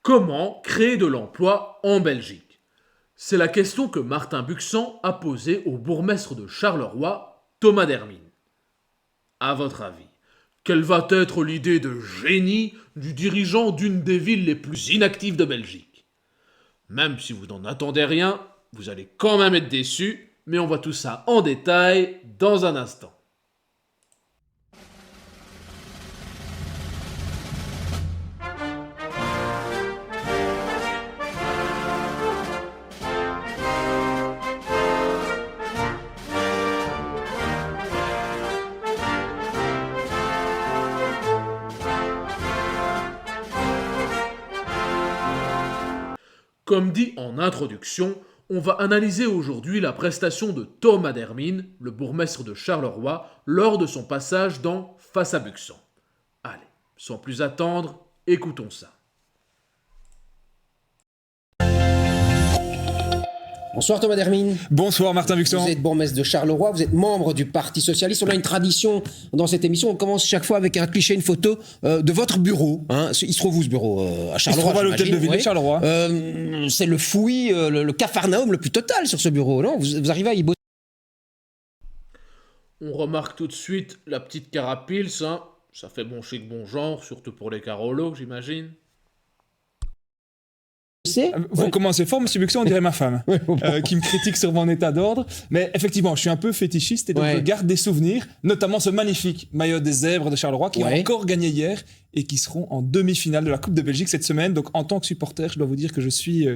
Comment créer de l'emploi en Belgique? C'est la question que Martin Buxan a posée au bourgmestre de Charleroi, Thomas Dermine. À votre avis, quelle va être l'idée de génie du dirigeant d'une des villes les plus inactives de Belgique? Même si vous n'en attendez rien, vous allez quand même être déçus, mais on voit tout ça en détail dans un instant. Comme dit en introduction, on va analyser aujourd'hui la prestation de Thomas Dermine, le bourgmestre de Charleroi, lors de son passage dans Face à Buxan. Allez, sans plus attendre, écoutons ça. Bonsoir Thomas Dermine. Bonsoir Martin Buxan. Vous êtes bourgmestre de Charleroi, vous êtes membre du Parti Socialiste. On a une tradition dans cette émission, on commence chaque fois avec un cliché, une photo de votre bureau. Hein. Il se trouve où ce bureau à Charleroi? Il se trouve à l'hôtel de ville de Charleroi. C'est le fouillis, le capharnaüm le plus total sur ce bureau, non? Vous arrivez à y bosser? On remarque tout de suite la petite carapils, hein. Ça fait bon chic, bon genre, surtout pour les carolos, j'imagine. Vous commencez fort, monsieur Buxan, on dirait ma femme, qui me critique sur mon état d'ordre. Mais effectivement, je suis un peu fétichiste et donc je garde des souvenirs, notamment ce magnifique maillot des Zèbres de Charleroi qui a encore gagné hier et qui seront en demi-finale de la Coupe de Belgique cette semaine. Donc en tant que supporter, je dois vous dire que je suis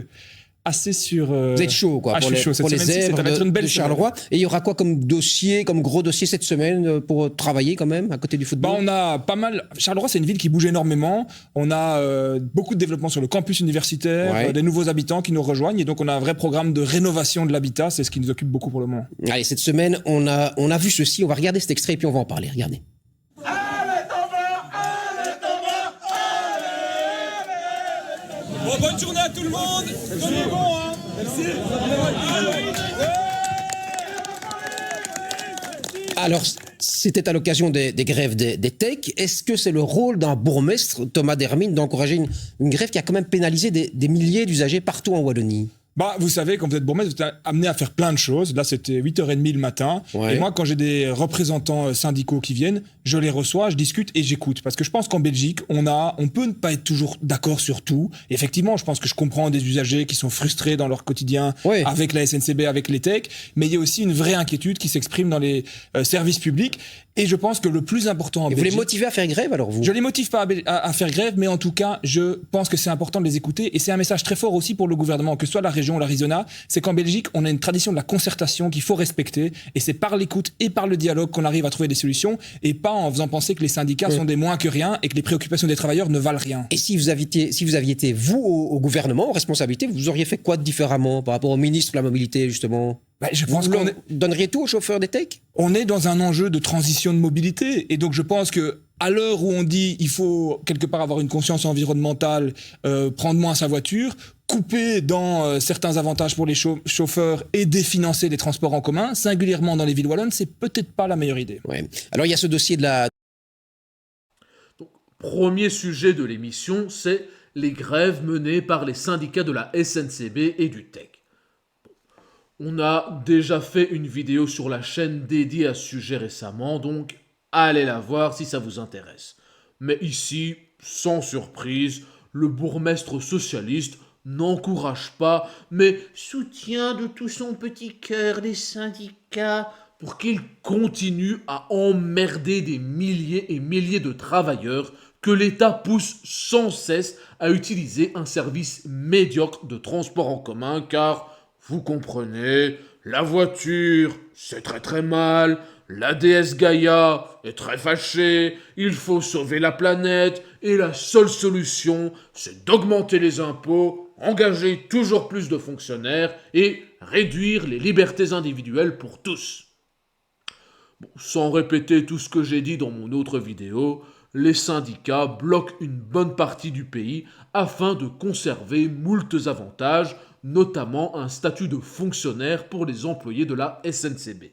assez sur... Vous êtes chaud, quoi, pour les Zèbres de Charleroi. Et il y aura quoi comme dossier, comme gros dossier cette semaine pour travailler quand même, à côté du football? On a pas mal... Charleroi, c'est une ville qui bouge énormément. On a beaucoup de développement sur le campus universitaire, des nouveaux habitants qui nous rejoignent. Et donc, on a un vrai programme de rénovation de l'habitat. C'est ce qui nous occupe beaucoup pour le moment. Allez, cette semaine, on a vu ceci. On va regarder cet extrait et puis on va en parler. Regardez. Bon, bonne journée à tout le monde. Tenez bon, hein. Merci. Alors, c'était à l'occasion des grèves des techs. Est-ce que c'est le rôle d'un bourgmestre, Thomas Dermine, d'encourager une grève qui a quand même pénalisé des milliers d'usagers partout en Wallonie? Vous savez, quand vous êtes bourgmestre, vous êtes amené à faire plein de choses. Là, c'était 8h30 le matin. Et moi, quand j'ai des représentants syndicaux qui viennent, je les reçois, je discute et j'écoute. Parce que je pense qu'en Belgique, on peut ne pas être toujours d'accord sur tout. Et effectivement, je pense que je comprends des usagers qui sont frustrés dans leur quotidien avec la SNCB, avec les techs. Mais il y a aussi une vraie inquiétude qui s'exprime dans les services publics. Et je pense que le plus important en Belgique... Vous les motivez à faire grève, alors, vous? Je les motive pas à faire grève, mais en tout cas, je pense que c'est important de les écouter. Et c'est un message très fort aussi pour le gouvernement, que ce soit la région ou l'Arizona. C'est qu'en Belgique, on a une tradition de la concertation qu'il faut respecter. Et c'est par l'écoute et par le dialogue qu'on arrive à trouver des solutions. Et pas en faisant penser que les syndicats sont des moins que rien et que les préoccupations des travailleurs ne valent rien. Et si vous aviez été, vous, au gouvernement, en responsabilité, vous auriez fait quoi différemment par rapport au ministre de la Mobilité, justement? Je pense qu'on donneriez tout aux chauffeurs des techs? On est dans un enjeu de transition de mobilité. Et donc, je pense que à l'heure où on dit il faut quelque part avoir une conscience environnementale, prendre moins sa voiture, couper dans certains avantages pour les chauffeurs et définancer les transports en commun, singulièrement dans les villes wallonnes, c'est peut-être pas la meilleure idée. Alors, il y a ce dossier de la... Donc, premier sujet de l'émission, c'est les grèves menées par les syndicats de la SNCB et du TEC. On a déjà fait une vidéo sur la chaîne dédiée à ce sujet récemment, donc allez la voir si ça vous intéresse. Mais ici, sans surprise, le bourgmestre socialiste n'encourage pas, mais soutient de tout son petit cœur les syndicats pour qu'ils continuent à emmerder des milliers et milliers de travailleurs que l'État pousse sans cesse à utiliser un service médiocre de transport en commun, car... Vous comprenez, la voiture, c'est très très mal, la déesse Gaïa est très fâchée, il faut sauver la planète, et la seule solution, c'est d'augmenter les impôts, engager toujours plus de fonctionnaires et réduire les libertés individuelles pour tous. Sans répéter tout ce que j'ai dit dans mon autre vidéo, les syndicats bloquent une bonne partie du pays afin de conserver moultes avantages, notamment un statut de fonctionnaire pour les employés de la SNCB.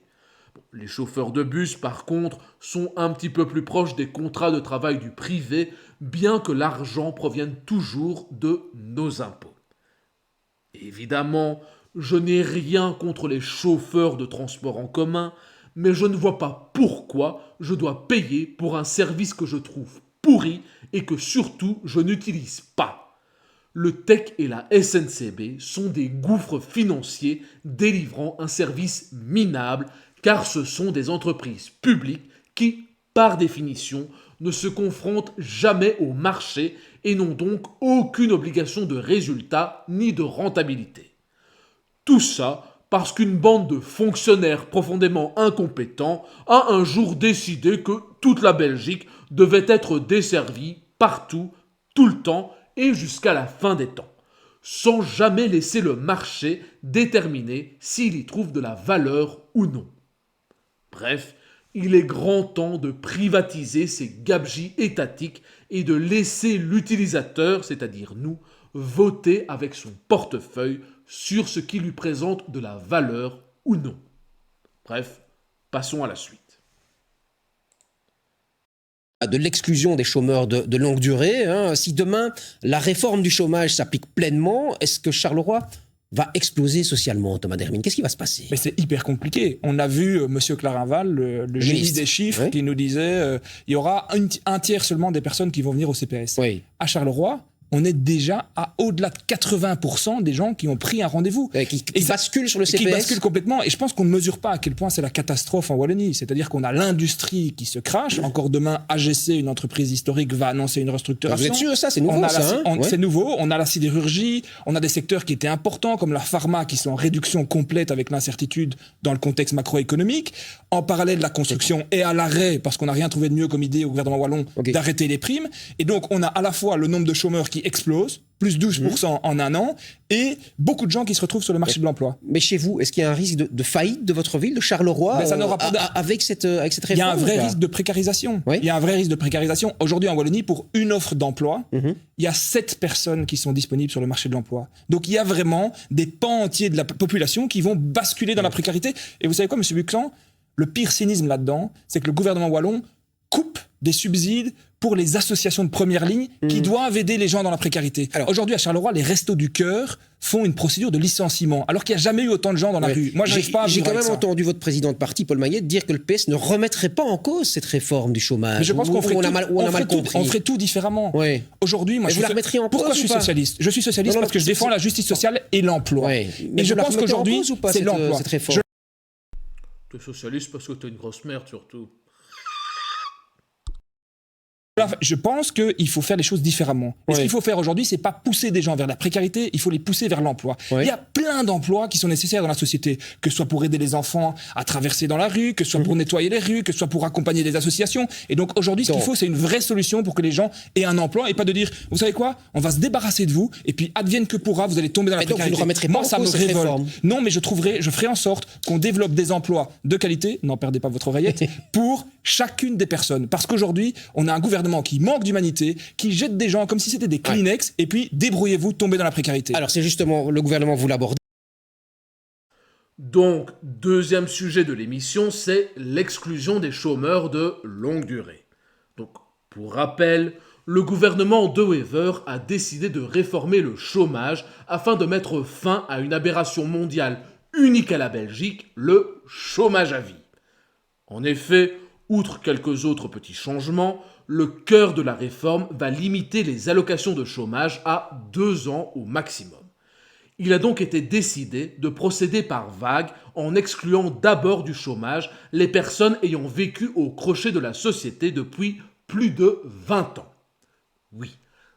Les chauffeurs de bus, par contre, sont un petit peu plus proches des contrats de travail du privé, bien que l'argent provienne toujours de nos impôts. Évidemment, je n'ai rien contre les chauffeurs de transport en commun, mais je ne vois pas pourquoi je dois payer pour un service que je trouve pourri et que surtout je n'utilise pas. Le TEC et la SNCB sont des gouffres financiers délivrant un service minable, car ce sont des entreprises publiques qui, par définition, ne se confrontent jamais au marché et n'ont donc aucune obligation de résultat ni de rentabilité. Tout ça parce qu'une bande de fonctionnaires profondément incompétents a un jour décidé que toute la Belgique devait être desservie partout, tout le temps et jusqu'à la fin des temps, sans jamais laisser le marché déterminer s'il y trouve de la valeur ou non. Bref, il est grand temps de privatiser ces gabegies étatiques et de laisser l'utilisateur, c'est-à-dire nous, voter avec son portefeuille sur ce qui lui présente de la valeur ou non. Bref, passons à la suite. De l'exclusion des chômeurs de longue durée, hein. Si demain la réforme du chômage s'applique pleinement, est-ce que Charleroi va exploser socialement, Thomas Dermine? Qu'est-ce qui va se passer? Mais c'est hyper compliqué. On a vu Monsieur Clarinval, le génie des chiffres, oui, qui nous disait il y aura un tiers seulement des personnes qui vont venir au CPS. Oui. À Charleroi, on est déjà à au-delà de 80% des gens qui ont pris un rendez-vous. Qui basculent sur le CPS. Qui basculent complètement. Et je pense qu'on ne mesure pas à quel point c'est la catastrophe en Wallonie. C'est-à-dire qu'on a l'industrie qui se crache. Encore demain, AGC, une entreprise historique, va annoncer une restructuration. Vous êtes sûr de ça? C'est nouveau, ça, hein? C'est nouveau. On a la sidérurgie. On a des secteurs qui étaient importants, comme la pharma, qui sont en réduction complète avec l'incertitude dans le contexte macroéconomique. En parallèle, la construction est à l'arrêt, parce qu'on n'a rien trouvé de mieux comme idée au gouvernement wallon d'arrêter les primes. Et donc, on a à la fois le nombre de chômeurs qui explose, plus 12% en un an, et beaucoup de gens qui se retrouvent sur le marché de l'emploi. Mais chez vous, est-ce qu'il y a un risque de faillite de votre ville, de Charleroi, mais ça n'aura pas avec cette réforme? Il y a un vrai risque de précarisation. Oui. Il y a un vrai risque de précarisation. Aujourd'hui, en Wallonie, pour une offre d'emploi, il y a 7 personnes qui sont disponibles sur le marché de l'emploi. Donc, il y a vraiment des pans entiers de la population qui vont basculer dans la précarité. Et vous savez quoi, M. Buclan? Le pire cynisme là-dedans, c'est que le gouvernement wallon coupe des subsides pour les associations de première ligne qui doivent aider les gens dans la précarité. Alors, aujourd'hui, à Charleroi, les Restos du Cœur font une procédure de licenciement, alors qu'il n'y a jamais eu autant de gens dans la rue. Moi, j'arrive pas à J'ai vivre quand avec même ça. entendu votre président de parti, Paul Maillet, dire que le PS ne remettrait pas en cause cette réforme du chômage. Mais je pense qu'on ferait on ferait tout différemment. Oui. Aujourd'hui, moi, vous la remettriez en pourquoi cause je suis ou pas? socialiste? Je suis socialiste Non, parce que je défends la justice sociale et l'emploi. Oui. Et je pense qu'aujourd'hui, c'est l'emploi. Cette réforme. T'es socialiste parce que t'es une grosse merde, surtout. Je pense qu'il faut faire les choses différemment. Et ce qu'il faut faire aujourd'hui, c'est pas pousser des gens vers la précarité, il faut les pousser vers l'emploi. Il y a plein d'emplois qui sont nécessaires dans la société, que ce soit pour aider les enfants à traverser dans la rue, que ce soit pour nettoyer les rues, que ce soit pour accompagner des associations. Et donc aujourd'hui, ce qu'il faut, c'est une vraie solution pour que les gens aient un emploi et pas de dire, vous savez quoi, on va se débarrasser de vous et puis advienne que pourra, vous allez tomber dans la précarité. Donc vous ne remettrez pas Moi, en ça me cause cette révolte. réforme. Non, mais je ferai en sorte qu'on développe des emplois de qualité, n'en perdez pas votre oreillette, pour chacune des personnes. Parce qu'aujourd'hui, on a un gouvernement qui manque d'humanité, qui jette des gens comme si c'était des Kleenex, et puis débrouillez-vous, tombez dans la précarité. Alors c'est justement, le gouvernement vous l'aborde. Donc, deuxième sujet de l'émission, c'est l'exclusion des chômeurs de longue durée. Donc, pour rappel, le gouvernement de Wever a décidé de réformer le chômage afin de mettre fin à une aberration mondiale unique à la Belgique, le chômage à vie. En effet, outre quelques autres petits changements, le cœur de la réforme va limiter les allocations de chômage à 2 ans au maximum. Il a donc été décidé de procéder par vagues en excluant d'abord du chômage les personnes ayant vécu au crochet de la société depuis plus de 20 ans. Oui,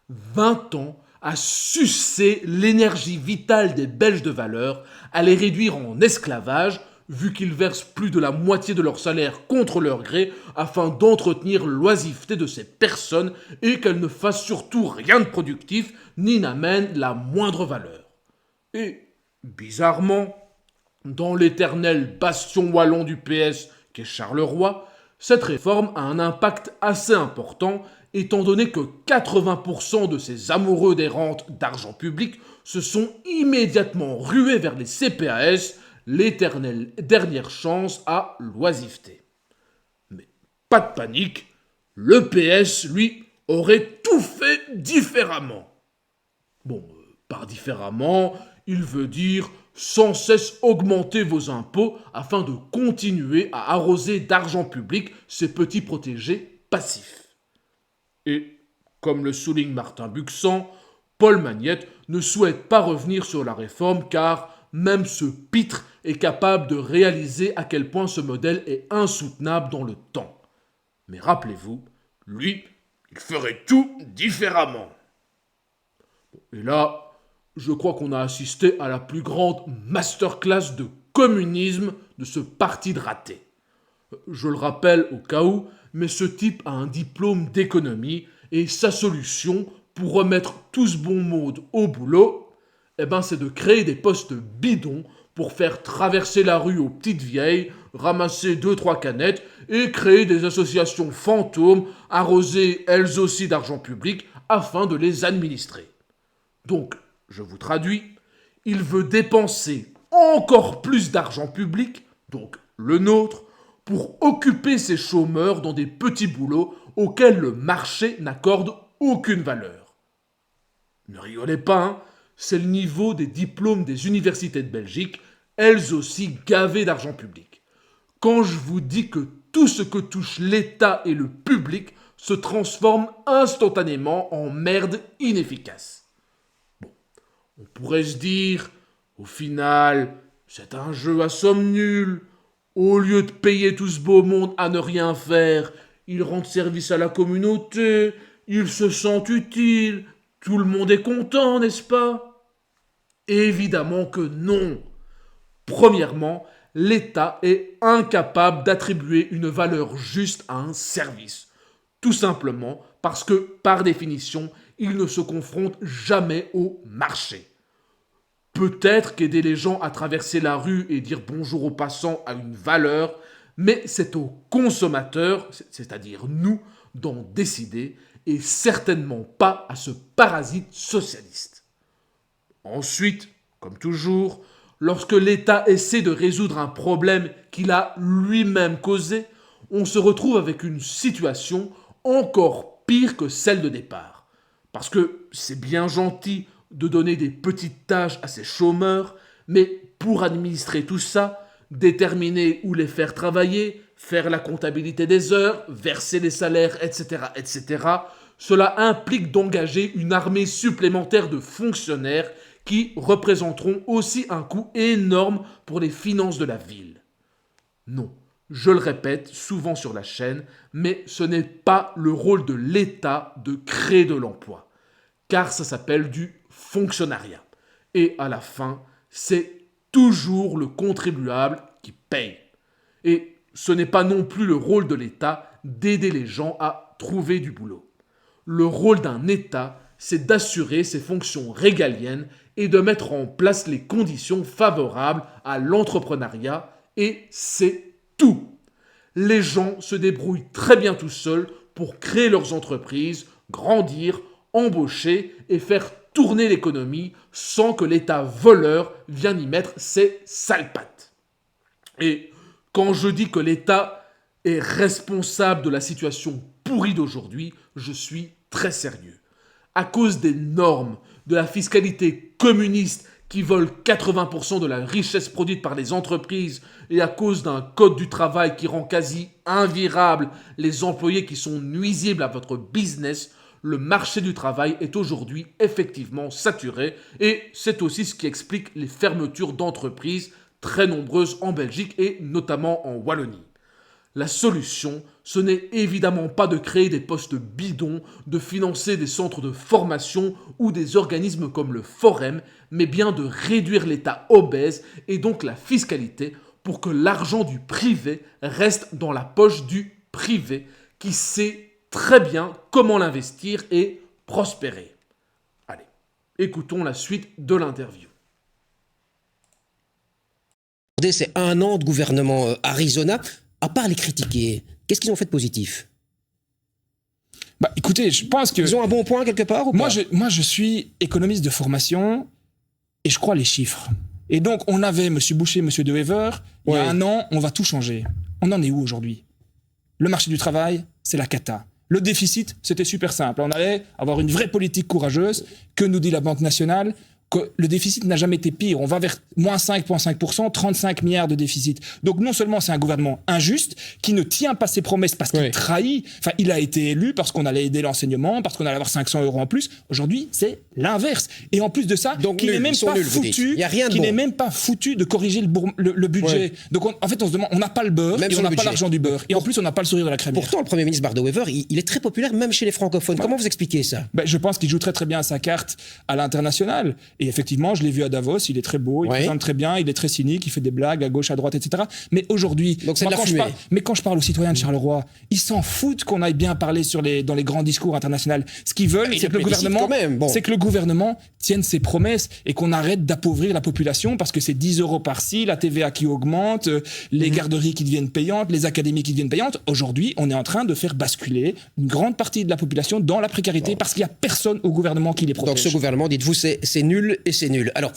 20 ans à sucer l'énergie vitale des Belges de valeur, à les réduire en esclavage, vu qu'ils versent plus de la moitié de leur salaire contre leur gré afin d'entretenir l'oisiveté de ces personnes et qu'elles ne fassent surtout rien de productif ni n'amènent la moindre valeur. Et, bizarrement, dans l'éternel bastion wallon du PS qu'est Charleroi, cette réforme a un impact assez important étant donné que 80% de ces amoureux des rentes d'argent public se sont immédiatement rués vers les CPAS, l'éternelle dernière chance à l'oisiveté. Mais pas de panique, le PS, lui, aurait tout fait différemment. Bon, par différemment, il veut dire sans cesse augmenter vos impôts afin de continuer à arroser d'argent public ces petits protégés passifs. Et, comme le souligne Martin Buxan, Paul Magnette ne souhaite pas revenir sur la réforme car même ce pitre est capable de réaliser à quel point ce modèle est insoutenable dans le temps. Mais rappelez-vous, lui, il ferait tout différemment. Et là, je crois qu'on a assisté à la plus grande masterclass de communisme de ce parti de raté. Je le rappelle au cas où, mais ce type a un diplôme d'économie et sa solution pour remettre tout ce bon monde au boulot, c'est de créer des postes bidons pour faire traverser la rue aux petites vieilles, ramasser 2-3 canettes et créer des associations fantômes arrosées elles aussi d'argent public afin de les administrer. Donc, je vous traduis, il veut dépenser encore plus d'argent public, donc le nôtre, pour occuper ces chômeurs dans des petits boulots auxquels le marché n'accorde aucune valeur. Ne rigolez pas, hein, c'est le niveau des diplômes des universités de Belgique, elles aussi gavées d'argent public. Quand je vous dis que tout ce que touche l'État et le public se transforme instantanément en merde inefficace. Bon, on pourrait se dire, au final, c'est un jeu à somme nulle. Au lieu de payer tout ce beau monde à ne rien faire, ils rendent service à la communauté, ils se sentent utiles, tout le monde est content, n'est-ce pas? Évidemment que non. Premièrement, l'État est incapable d'attribuer une valeur juste à un service. Tout simplement parce que, par définition, il ne se confronte jamais au marché. Peut-être qu'aider les gens à traverser la rue et dire bonjour aux passants a une valeur, mais c'est aux consommateurs, c'est-à-dire nous, d'en décider, et certainement pas à ce parasite socialiste. Ensuite, comme toujours, lorsque l'État essaie de résoudre un problème qu'il a lui-même causé, on se retrouve avec une situation encore pire que celle de départ. Parce que c'est bien gentil de donner des petites tâches à ces chômeurs, mais pour administrer tout ça, déterminer où les faire travailler, faire la comptabilité des heures, verser les salaires, etc., cela implique d'engager une armée supplémentaire de fonctionnaires qui représenteront aussi un coût énorme pour les finances de la ville. Non, je le répète souvent sur la chaîne, mais ce n'est pas le rôle de l'État de créer de l'emploi, car ça s'appelle du fonctionnariat. Et à la fin, c'est toujours le contribuable qui paye. Et ce n'est pas non plus le rôle de l'État d'aider les gens à trouver du boulot. Le rôle d'un État, c'est d'assurer ses fonctions régaliennes et de mettre en place les conditions favorables à l'entrepreneuriat, et c'est tout. Les gens se débrouillent très bien tout seuls pour créer leurs entreprises, grandir, embaucher et faire tourner l'économie sans que l'État voleur vienne y mettre ses sales pattes. Et quand je dis que l'État est responsable de la situation pourrie d'aujourd'hui, je suis très sérieux. À cause des normes, de la fiscalité communiste qui vole 80% de la richesse produite par les entreprises et à cause d'un code du travail qui rend quasi invirables les employés qui sont nuisibles à votre business, le marché du travail est aujourd'hui effectivement saturé et c'est aussi ce qui explique les fermetures d'entreprises très nombreuses en Belgique et notamment en Wallonie. La solution, ce n'est évidemment pas de créer des postes bidons, de financer des centres de formation ou des organismes comme le Forum, mais bien de réduire l'État obèse et donc la fiscalité pour que l'argent du privé reste dans la poche du privé qui sait très bien comment l'investir et prospérer. Allez, écoutons la suite de l'interview. C'est 1 an de gouvernement Arizona. À part les critiquer, qu'est-ce qu'ils ont fait de positif? Bah, écoutez, je pense que... Ils ont un bon point quelque part ou pas? Moi, je suis économiste de formation et je crois les chiffres. Et donc, on avait M. Boucher, M. De Wever, il y a Ouais. un an, on va tout changer. On en est où aujourd'hui? Le marché du travail, c'est la cata. Le déficit, c'était super simple. On allait avoir une vraie politique courageuse. Que nous dit la Banque nationale? Que le déficit n'a jamais été pire. On va vers moins 5,5%, 35 milliards de déficit. Donc non seulement c'est un gouvernement injuste, qui ne tient pas ses promesses parce qu'il Ouais. trahit. Enfin, il a été élu parce qu'on allait aider l'enseignement, parce qu'on allait avoir 500 € en plus. Aujourd'hui, c'est l'inverse. Et en plus de ça, Donc qui nuls, n'est même ils sont pas nuls, vous dites. foutu, Il y a rien de qui bon. n'est même pas foutu de corriger le budget. Ouais. Donc en fait, on se demande, on n'a pas le beurre Même et sur on le n'a pas budget. l'argent du beurre. Et en plus, on n'a pas le sourire de la crémière. Pourtant, le Premier ministre Bart De Wever, il est très populaire même chez les francophones. Comment vous expliquez ça? Ben, je pense qu'il joue très très bien sa carte à l'international. Et effectivement, je l'ai vu à Davos, il est très beau, il Ouais. présente très bien, il est très cynique, il fait des blagues à gauche, à droite, etc. Mais aujourd'hui, Donc c'est de la quand fumée. quand je parle aux citoyens de Charleroi, ils s'en foutent qu'on aille bien parler dans les grands discours internationaux. Ce qu'ils veulent, Il c'est le que le plébiscite gouvernement, quand même, bon. c'est que le gouvernement tienne ses promesses et qu'on arrête d'appauvrir la population parce que c'est 10 € par-ci, la TVA qui augmente, les Mhm. garderies qui deviennent payantes, les académies qui deviennent payantes. Aujourd'hui, on est en train de faire basculer une grande partie de la population dans la précarité parce qu'il n'y a personne au gouvernement qui les protège. Donc ce gouvernement, dites-vous, c'est nul et c'est nul. Alors,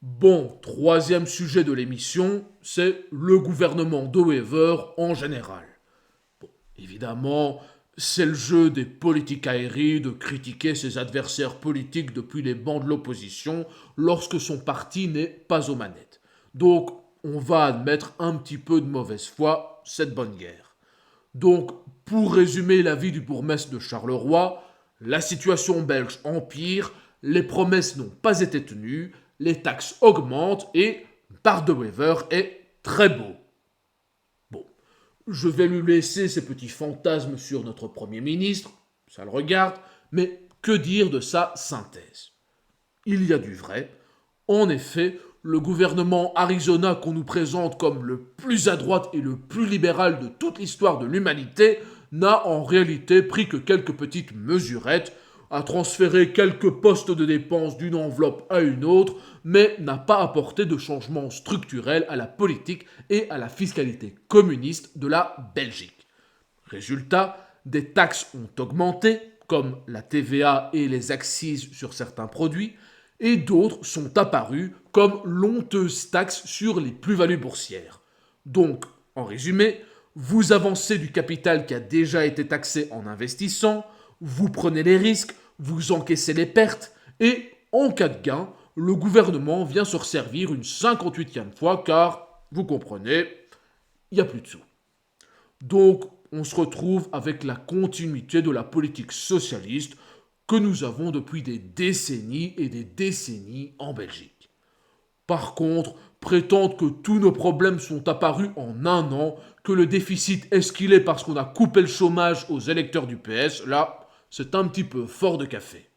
Bon, troisième sujet de l'émission, c'est le gouvernement de Wever en général. Bon, évidemment, c'est le jeu des politiques aériens de critiquer ses adversaires politiques depuis les bancs de l'opposition lorsque son parti n'est pas aux manettes. Donc, on va admettre un petit peu de mauvaise foi cette bonne guerre. Donc, pour résumer l'avis du bourgmestre de Charleroi, la situation belge empire, les promesses n'ont pas été tenues, les taxes augmentent et Bart De Wever est très beau. Bon, je vais lui laisser ses petits fantasmes sur notre Premier ministre, ça le regarde, mais que dire de sa synthèse? Il y a du vrai. En effet, le gouvernement Arizona qu'on nous présente comme le plus à droite et le plus libéral de toute l'histoire de l'humanité n'a en réalité pris que quelques petites mesurettes, a transféré quelques postes de dépenses d'une enveloppe à une autre, mais n'a pas apporté de changement structurel à la politique et à la fiscalité communiste de la Belgique. Résultat, des taxes ont augmenté, comme la TVA et les accises sur certains produits, et d'autres sont apparues, comme l'honteuse taxe sur les plus-values boursières. Donc, en résumé, vous avancez du capital qui a déjà été taxé en investissant, vous prenez les risques, vous encaissez les pertes, et en cas de gain, le gouvernement vient se resservir une 58e fois car, vous comprenez, il n'y a plus de sous. Donc, on se retrouve avec la continuité de la politique socialiste que nous avons depuis des décennies et des décennies en Belgique. Par contre, prétendre que tous nos problèmes sont apparus en un an, que le déficit est ce qu'il est parce qu'on a coupé le chômage aux électeurs du PS, là, c'est un petit peu fort de café.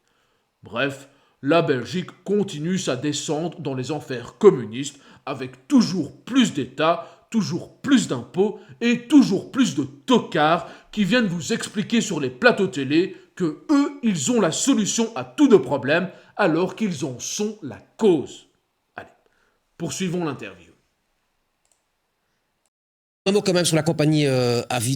Bref, la Belgique continue sa descente dans les enfers communistes avec toujours plus d'État, toujours plus d'impôts et toujours plus de tocards qui viennent vous expliquer sur les plateaux télé que eux, ils ont la solution à tous nos problèmes alors qu'ils en sont la cause. Allez, poursuivons l'interview. un mot quand même sur la compagnie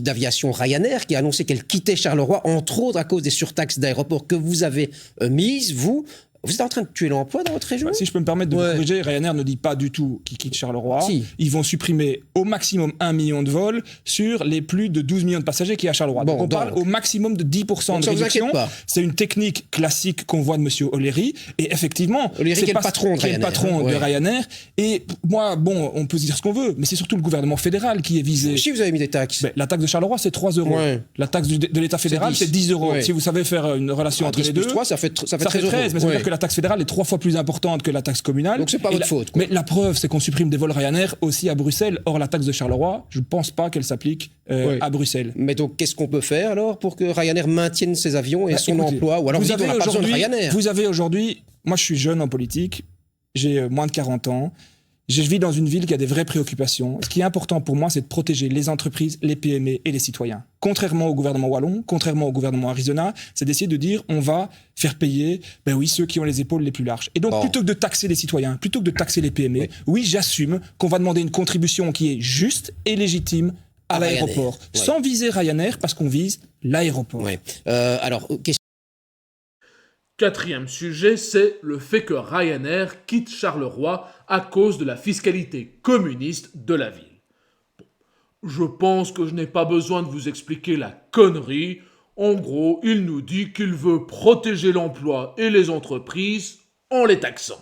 d'aviation Ryanair qui a annoncé qu'elle quittait Charleroi, entre autres à cause des surtaxes d'aéroport que vous avez mises, vous. Vous êtes en train de tuer l'emploi dans votre région? Si je peux me permettre de vous corriger, Ryanair ne dit pas du tout qu'ils quittent Charleroi. Si. Ils vont supprimer au maximum 1 million de vols sur les plus de 12 millions de passagers qu'il y a à Charleroi. Bon, donc on parle au maximum de 10% donc de ça vous réduction. inquiète pas. C'est une technique classique qu'on voit de M. O'Leary. Et effectivement, O'Leary c'est qui est le pas- patron de qui est le Ryanair, patron hein, de ouais. Ryanair. Et moi, bon, on peut se dire ce qu'on veut, mais c'est surtout le gouvernement fédéral qui est visé. Si vous avez mis des taxes. Ben, la taxe de Charleroi, c'est 3 €. Ouais. La taxe de l'État fédéral, 10. c'est 10 €. Ouais. Si vous savez faire une relation entre 10 les plus deux, 3, ça fait 13 ça fait 13, mais ça veut Ouais. dire que la taxe fédérale est 3 fois plus importante que la taxe communale. Donc c'est pas Et votre faute, quoi. Mais la preuve, c'est qu'on supprime des vols Ryanair aussi à Bruxelles. Or, la taxe de Charleroi, je ne pense pas qu'elle s'applique Ouais. à Bruxelles. Mais donc, qu'est-ce qu'on peut faire alors pour que Ryanair maintienne ses avions et Bah, son écoutez, emploi? Ou alors, vous vous dites, on avez n'a pas besoin de aujourd'hui- Ryanair. Vous avez aujourd'hui, moi je suis jeune en politique, j'ai moins de 40 ans, je vis dans une ville qui a des vraies préoccupations. Ce qui est important pour moi, c'est de protéger les entreprises, les PME et les citoyens. Contrairement au gouvernement wallon, contrairement au gouvernement Arizona, c'est d'essayer de dire on va faire payer, ben oui, ceux qui ont les épaules les plus larges. Et donc, Bon. plutôt que de taxer les citoyens, plutôt que de taxer les PME, oui, j'assume qu'on va demander une contribution qui est juste et légitime à Ryanair, l'aéroport. ouais. Sans viser Ryanair, parce qu'on vise l'aéroport. Ouais. Alors, quatrième sujet, c'est le fait que Ryanair quitte Charleroi à cause de la fiscalité communiste de la ville. Je pense que je n'ai pas besoin de vous expliquer la connerie. En gros, il nous dit qu'il veut protéger l'emploi et les entreprises en les taxant.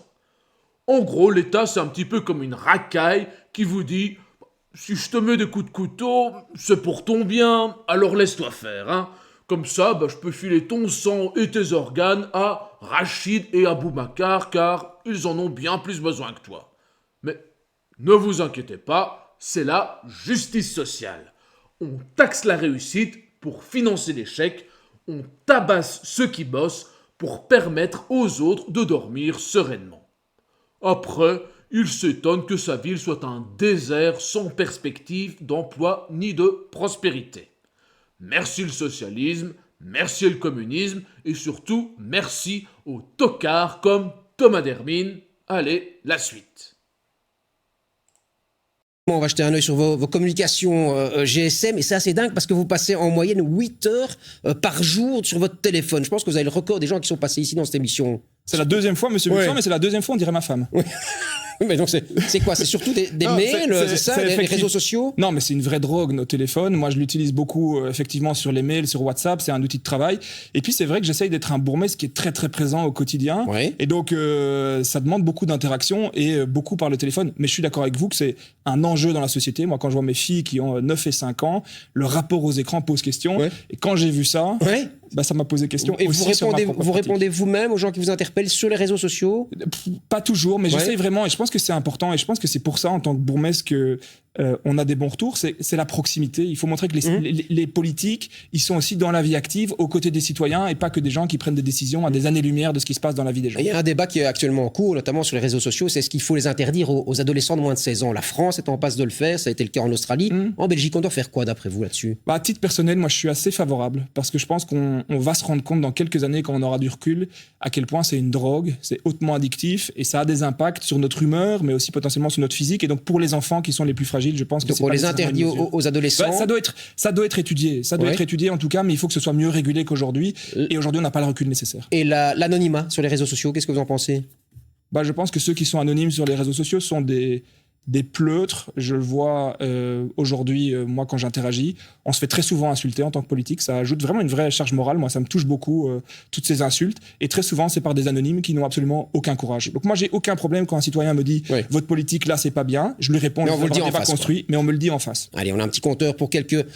En gros, l'État, c'est un petit peu comme une racaille qui vous dit « Si je te mets des coups de couteau, c'est pour ton bien, alors laisse-toi faire. Hein. Comme ça, je peux filer ton sang et tes organes à Rachid et à Boubacar, car ils en ont bien plus besoin que toi. Mais ne vous inquiétez pas, c'est la justice sociale. On taxe la réussite pour financer l'échec, on tabasse ceux qui bossent pour permettre aux autres de dormir sereinement. Après, il s'étonne que sa ville soit un désert sans perspective d'emploi ni de prospérité. Merci le socialisme, merci le communisme et surtout merci aux tocards comme Thomas Dermine. Allez, la suite. On va jeter un œil sur vos communications GSM et c'est assez dingue parce que vous passez en moyenne 8 heures par jour sur votre téléphone. Je pense que vous avez le record des gens qui sont passés ici dans cette émission. C'est la deuxième fois, monsieur Buffon, mais c'est la deuxième fois, on dirait ma femme. Oui. Mais donc c'est quoi? C'est surtout des non, mails, c'est ça, les réseaux sociaux? Non, mais c'est une vraie drogue, nos téléphones. Moi, je l'utilise beaucoup, effectivement, sur les mails, sur WhatsApp. C'est un outil de travail. Et puis, c'est vrai que j'essaye d'être un bourgmestre qui est très, très présent au quotidien. Oui. Et donc, ça demande beaucoup d'interaction et beaucoup par le téléphone. Mais je suis d'accord avec vous que c'est un enjeu dans la société. Moi, quand je vois mes filles qui ont 9 et 5 ans, le rapport aux écrans pose question. Oui. Et quand j'ai vu ça... Oui. Ça m'a posé question. Et aussi vous répondez vous-même aux gens qui vous interpellent sur les réseaux sociaux? Pas toujours, mais j'essaye vraiment, et je pense que c'est important, et je pense que c'est pour ça, en tant que bourgmestre, que on a des bons retours, c'est la proximité. Il faut montrer que les politiques, ils sont aussi dans la vie active, aux côtés des citoyens, et pas que des gens qui prennent des décisions à des années-lumière de ce qui se passe dans la vie des gens. Il y a un débat qui est actuellement en cours, notamment sur les réseaux sociaux, c'est est-ce qu'il faut les interdire aux adolescents de moins de 16 ans? La France est en passe de le faire, ça a été le cas en Australie. En Belgique, on doit faire quoi d'après vous là-dessus? À titre personnel, moi je suis assez favorable, parce que je pense qu'on va se rendre compte dans quelques années, quand on aura du recul, à quel point c'est une drogue, c'est hautement addictif, et ça a des impacts sur notre humeur, mais aussi potentiellement sur notre physique, et donc pour les enfants qui sont les plus fragiles, je pense que c'est pas les interdit aux adolescents. Ça doit être étudié, être étudié en tout cas, mais il faut que ce soit mieux régulé qu'aujourd'hui, et aujourd'hui on n'a pas le recul nécessaire. Et l'anonymat sur les réseaux sociaux, qu'est-ce que vous en pensez? Je pense que ceux qui sont anonymes sur les réseaux sociaux sont des pleutres. Je le vois aujourd'hui, moi, quand j'interagis. On se fait très souvent insulter en tant que politique. Ça ajoute vraiment une vraie charge morale. Moi, ça me touche beaucoup, toutes ces insultes. Et très souvent, c'est par des anonymes qui n'ont absolument aucun courage. Donc moi, j'ai aucun problème quand un citoyen me dit « Votre politique, là, c'est pas bien ». Je lui réponds « On vous le dit en face, construit », mais on me le dit en face. Allez, on a un petit compteur pour quelques...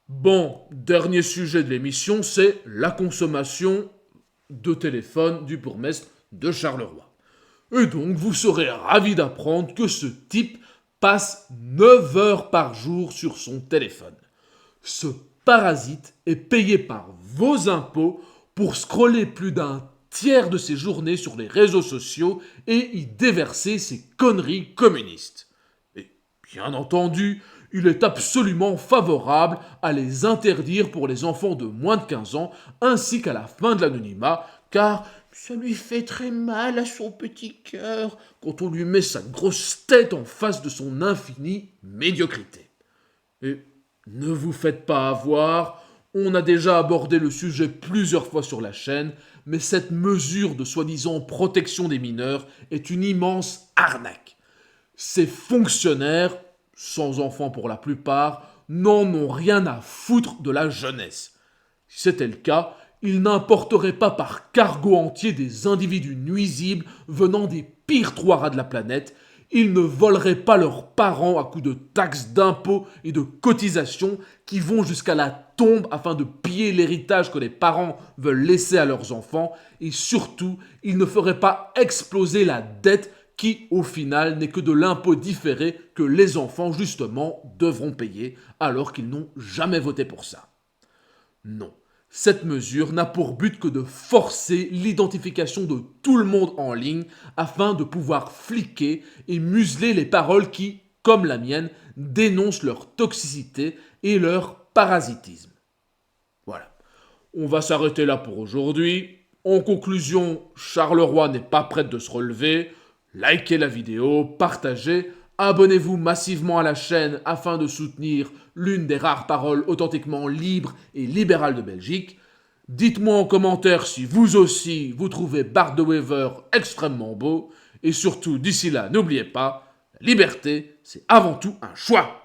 Bon, dernier sujet de l'émission, c'est la consommation de téléphone du bourgmestre de Charleroi. Et donc, vous serez ravis d'apprendre que ce type passe 9 heures par jour sur son téléphone. Ce parasite est payé par vos impôts pour scroller plus d'un tiers de ses journées sur les réseaux sociaux et y déverser ses conneries communistes. Et bien entendu, il est absolument favorable à les interdire pour les enfants de moins de 15 ans ainsi qu'à la fin de l'anonymat, car ça lui fait très mal à son petit cœur quand on lui met sa grosse tête en face de son infinie médiocrité. Et ne vous faites pas avoir, on a déjà abordé le sujet plusieurs fois sur la chaîne, mais cette mesure de soi-disant protection des mineurs est une immense arnaque. Ces fonctionnaires, sans enfants pour la plupart, n'en ont rien à foutre de la jeunesse. Si c'était le cas, ils n'importeraient pas par cargo entier des individus nuisibles venant des pires 3 rats de la planète, ils ne voleraient pas leurs parents à coups de taxes, d'impôts et de cotisations qui vont jusqu'à la tombe afin de piller l'héritage que les parents veulent laisser à leurs enfants, et surtout, ils ne feraient pas exploser la dette qui, au final, n'est que de l'impôt différé que les enfants, justement, devront payer alors qu'ils n'ont jamais voté pour ça. Non. Cette mesure n'a pour but que de forcer l'identification de tout le monde en ligne afin de pouvoir fliquer et museler les paroles qui, comme la mienne, dénoncent leur toxicité et leur parasitisme. Voilà. On va s'arrêter là pour aujourd'hui. En conclusion, Charleroi n'est pas prête de se relever. Likez la vidéo, partagez, abonnez-vous massivement à la chaîne afin de soutenir l'une des rares paroles authentiquement libres et libérales de Belgique. Dites-moi en commentaire si vous aussi vous trouvez Bart de Wever extrêmement beau. Et surtout, d'ici là, n'oubliez pas, la liberté, c'est avant tout un choix.